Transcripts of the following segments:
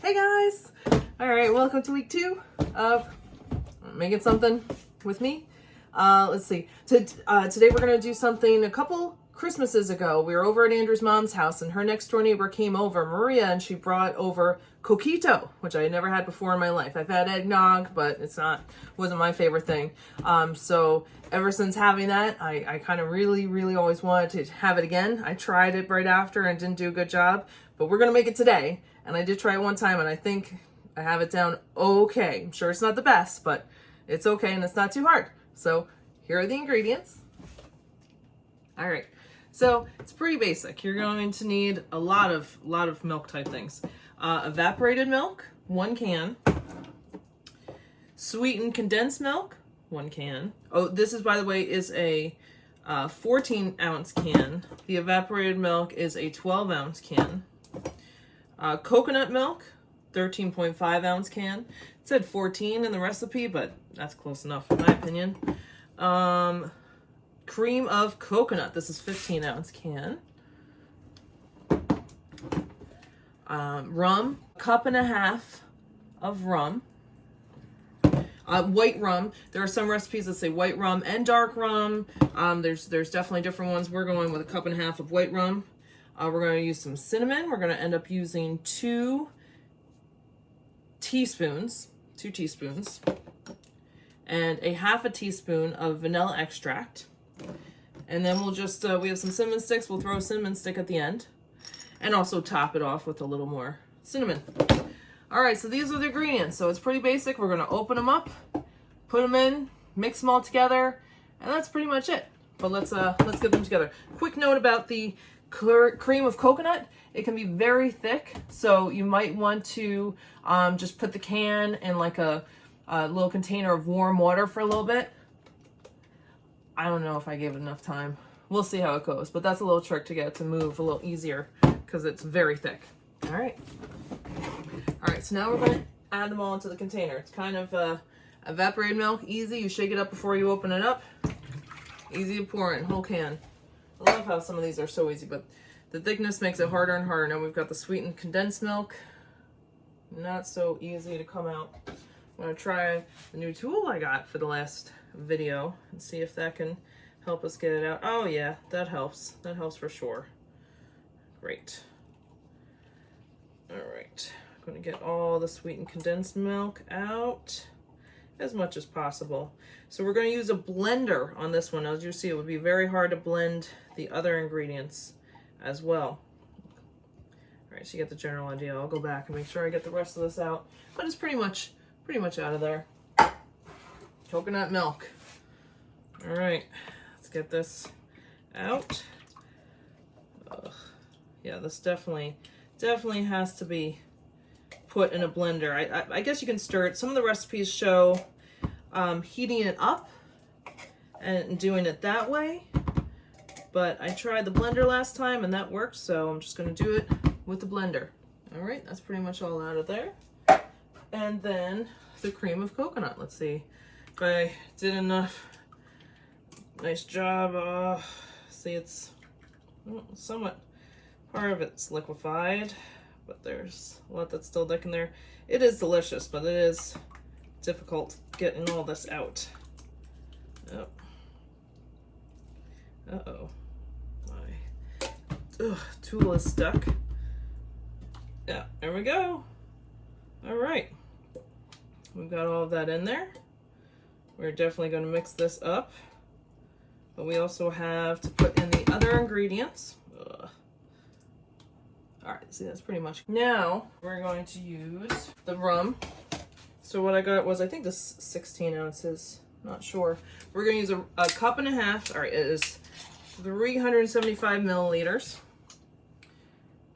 Hey guys! Alright, welcome to week 2 of making something with me. Let's see. Today we're going to do something. A couple Christmases ago, we were over at Andrew's mom's house and her next door neighbor came over, Maria, and she brought over coquito, which I had never had before in my life. I've had eggnog, but wasn't my favorite thing. So ever since having that, I kind of really always wanted to have it again. I tried it right after and didn't do a good job, but we're going to make it today. And I did try it one time and I think I have it down okay. I'm sure it's not the best, but it's okay and it's not too hard. So here are the ingredients. All right, so it's pretty basic. You're going to need a lot of milk type things. Evaporated milk, 1 can. Sweetened condensed milk, 1 can. Oh, this is, by the way, is a 14-ounce can. The evaporated milk is a 12-ounce can. Coconut milk, 13.5-ounce can. It said 14 in the recipe, but that's close enough in my opinion. Cream of coconut. This is 15-ounce can. Rum, 1.5 cups of rum. White rum. There are some recipes that say white rum and dark rum. There's definitely different ones. We're going with 1.5 cups of white rum. We're going to use some cinnamon. We're going to end up using 2 teaspoons, and 1/2 teaspoon of vanilla extract. And then we'll just, we have some cinnamon sticks. We'll throw a cinnamon stick at the end and also top it off with a little more cinnamon. All right, so these are the ingredients. So it's pretty basic. We're going to open them up, put them in, mix them all together, and that's pretty much it. But let's get them together. Quick note about the cream of coconut. It can be very thick, so you might want to just put the can in like a little container of warm water for a little bit. I don't know if I gave it enough time. We'll see how it goes, but that's a little trick to get it to move a little easier because it's very thick. All right, so now we're going to add them all into the container. It's kind of evaporated milk, easy. You shake it up before you open it up. Easy to pour in, whole can. I love how some of these are so easy, but the thickness makes it harder and harder. Now we've got the sweetened condensed milk. Not so easy to come out. I'm going to try the new tool I got for the last video and see if that can help us get it out. Oh yeah, that helps. That helps for sure. Great. All right, I'm going to get all the sweetened condensed milk out as much as possible. So we're going to use a blender on this one. As you see, it would be very hard to blend the other ingredients as well. All right, so you get the general idea. I'll go back and make sure I get the rest of this out, but it's pretty much out of there. Coconut milk. All right, let's get this out. Ugh. Yeah, this definitely has to be put in a blender. I guess you can stir it. Some of the recipes show heating it up and doing it that way, but I tried the blender last time and that worked, so I'm just going to do it with the blender. All right, that's pretty much all out of there. And then the cream of coconut. Let's see if I did enough. Nice job. See, it's somewhat, part of it's liquefied, but there's a lot that's still in there. It is delicious, but it is difficult getting all this out. Oh. Uh-oh. My tool is stuck. Yeah, there we go. All right. We've got all of that in there. We're definitely going to mix this up, but we also have to put in the other ingredients. Ugh. All right, see, that's pretty much. Now we're going to use the rum. So what I got was, I think this 16 ounces, not sure. We're going to use a 1.5 cups. All right, it is 375 milliliters.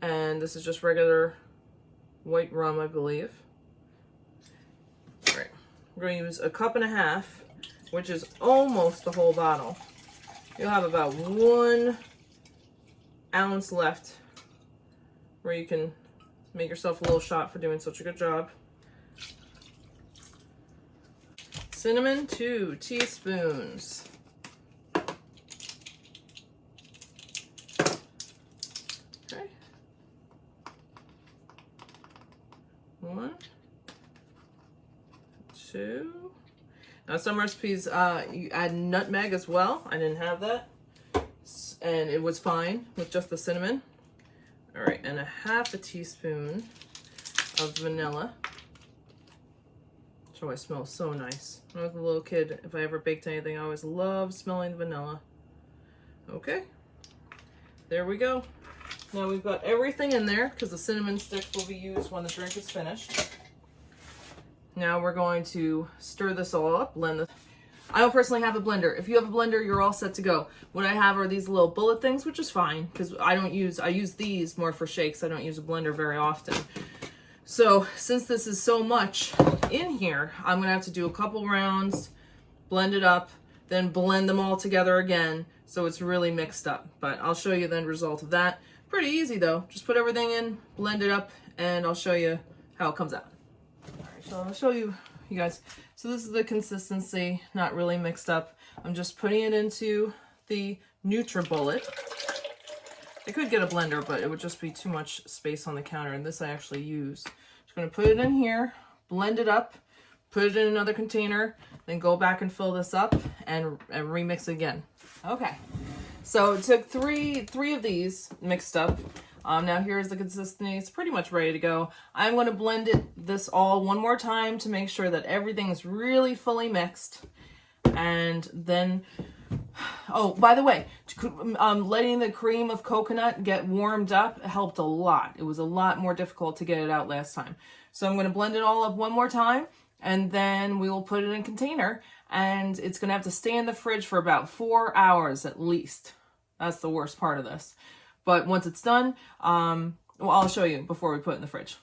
And this is just regular white rum, I believe. All right, we're going to use 1.5 cups, which is almost the whole bottle. You'll have about 1 ounce left where you can make yourself a little shot for doing such a good job. Cinnamon, 2 teaspoons. 1, 2. Now some recipes you add nutmeg as well. I didn't have that, and it was fine with just the cinnamon. All right, and a half a teaspoon of vanilla. Which always smells so nice. When I was a little kid, if I ever baked anything, I always loved smelling the vanilla. Okay, there we go. Now we've got everything in there because the cinnamon sticks will be used when the drink is finished. Now we're going to stir this all up, blend this. I don't personally have a blender. If you have a blender, you're all set to go. What I have are these little bullet things, which is fine because I use these more for shakes. I don't use a blender very often. So since this is so much in here, I'm gonna have to do a couple rounds, blend it up, then blend them all together again so it's really mixed up. But I'll show you the end result of that. Pretty easy though. Just put everything in, blend it up, and I'll show you how it comes out. So I'll show you guys. So this is the consistency, not really mixed up. I'm just putting it into the NutriBullet. I could get a blender, but it would just be too much space on the counter, and this I actually use. Just gonna put it in here, blend it up, put it in another container, then go back and fill this up and remix it again. Okay, so it took three of these mixed up. Now here's the consistency. It's pretty much ready to go. I'm going to blend this all one more time to make sure that everything is really fully mixed. And then, oh, by the way, letting the cream of coconut get warmed up helped a lot. It was a lot more difficult to get it out last time. So I'm going to blend it all up one more time, and then we will put it in a container, and it's going to have to stay in the fridge for about 4 hours at least. That's the worst part of this. But once it's done, well, I'll show you before we put it in the fridge.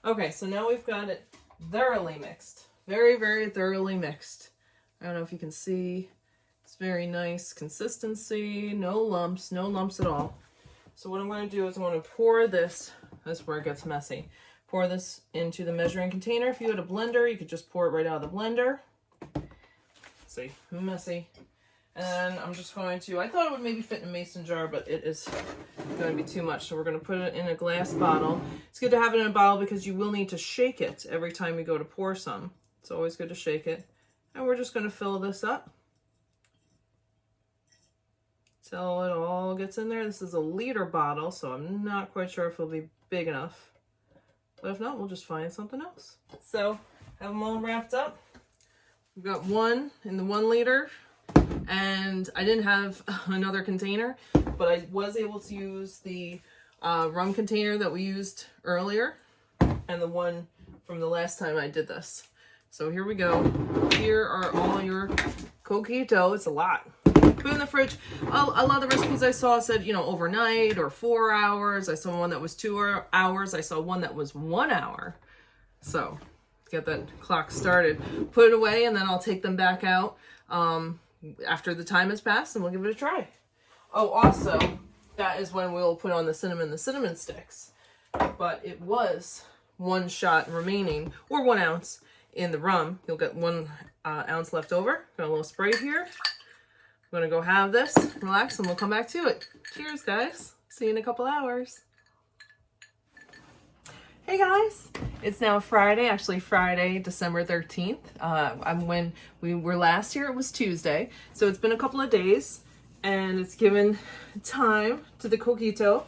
Okay, so now we've got it thoroughly mixed. Very, very thoroughly mixed. I don't know if you can see. It's very nice consistency. No lumps at all. So what I'm going to do is I'm going to pour this. That's where it gets messy. Pour this into the measuring container. If you had a blender, you could just pour it right out of the blender. See, messy. And I'm just going to, I thought it would maybe fit in a mason jar, but it is going to be too much. So we're going to put it in a glass bottle. It's good to have it in a bottle because you will need to shake it every time you go to pour some. It's always good to shake it. And we're just going to fill this up till it all gets in there. This is a 1-liter bottle, so I'm not quite sure if it'll be big enough. But if not, we'll just find something else. So have them all wrapped up. We've got one in the 1 liter. And I didn't have another container, but I was able to use the rum container that we used earlier and the one from the last time I did this. So here we go. Here are all your coquito. It's a lot. Put it in the fridge. A lot of the recipes I saw said, you know, overnight or 4 hours. I saw one that was 2 hours. I saw one that was 1 hour. So get that clock started. Put it away, and then I'll take them back out after the time has passed, and we'll give it a try. Oh, also, that is when we'll put on the cinnamon sticks. But it was 1 shot remaining, or 1 ounce in the rum. You'll get 1 ounce left over. Got a little spray here. I'm gonna go have this, relax, and we'll come back to it. Cheers, guys. See you in a couple hours. Hey guys, it's now Friday, actually Friday, December 13th. When we were last here, it was Tuesday. So it's been a couple of days, and it's given time to the coquito.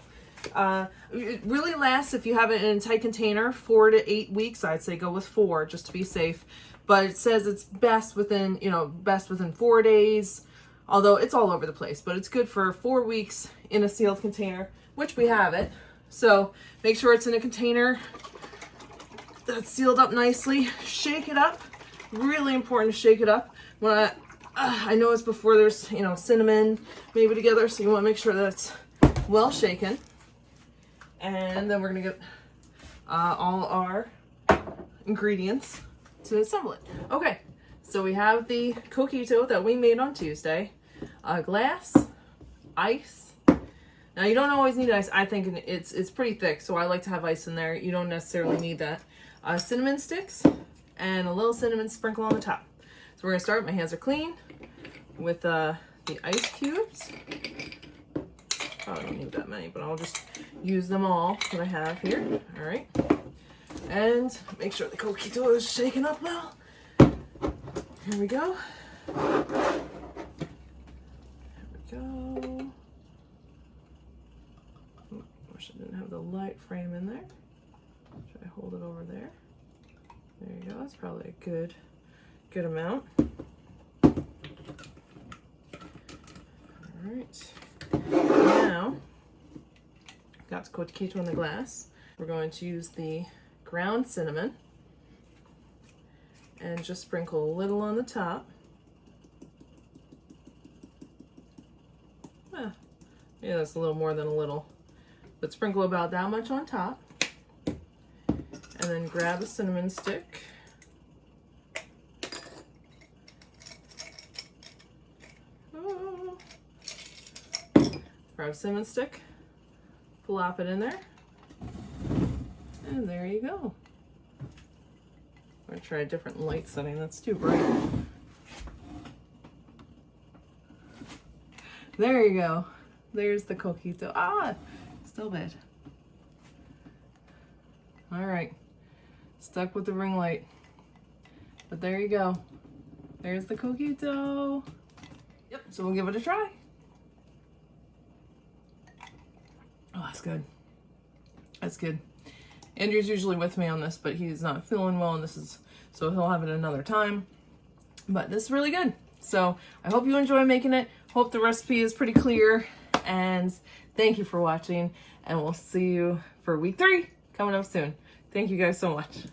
It really lasts, if you have it in a tight container, 4 to 8 weeks. I'd say go with 4 just to be safe. But it says it's best within 4 days, although it's all over the place. But it's good for 4 weeks in a sealed container, which we have it. So make sure it's in a container that's sealed up nicely. Shake it up. Really important to shake it up. When I noticed before there's, cinnamon maybe together, so you want to make sure that it's well shaken. And then we're going to get all our ingredients to assemble it. Okay, so we have the coquito that we made on Tuesday. A glass, ice. Now you don't always need ice. I think it's pretty thick, so I like to have ice in there. You don't necessarily need that. Cinnamon sticks and a little cinnamon sprinkle on the top. So we're gonna start. My hands are clean with the ice cubes. probably don't need that many, but I'll just use them all that I have here. All right. And make sure the coquito is shaken up well. Here we go. There we go. Wish I didn't have the light frame in there. Should I hold it over there? There you go. That's probably a good amount. All right. Now, got the coquito in the glass. We're going to use the ground cinnamon and just sprinkle a little on the top. Yeah, that's a little more than a little, but sprinkle about that much on top. And then grab a cinnamon stick. Oh. Grab a cinnamon stick, plop it in there, and there you go. I'm gonna try a different light setting, that's too bright. There you go. There's the coquito. Ah, still bad. All right, stuck with the ring light. But there you go. There's the coquito. Yep, so we'll give it a try. Oh, that's good. That's good. Andrew's usually with me on this, but he's not feeling well, and so he'll have it another time. But this is really good. So I hope you enjoy making it. Hope the recipe is pretty clear, and thank you for watching, and we'll see you for week 3 coming up soon. Thank you guys so much.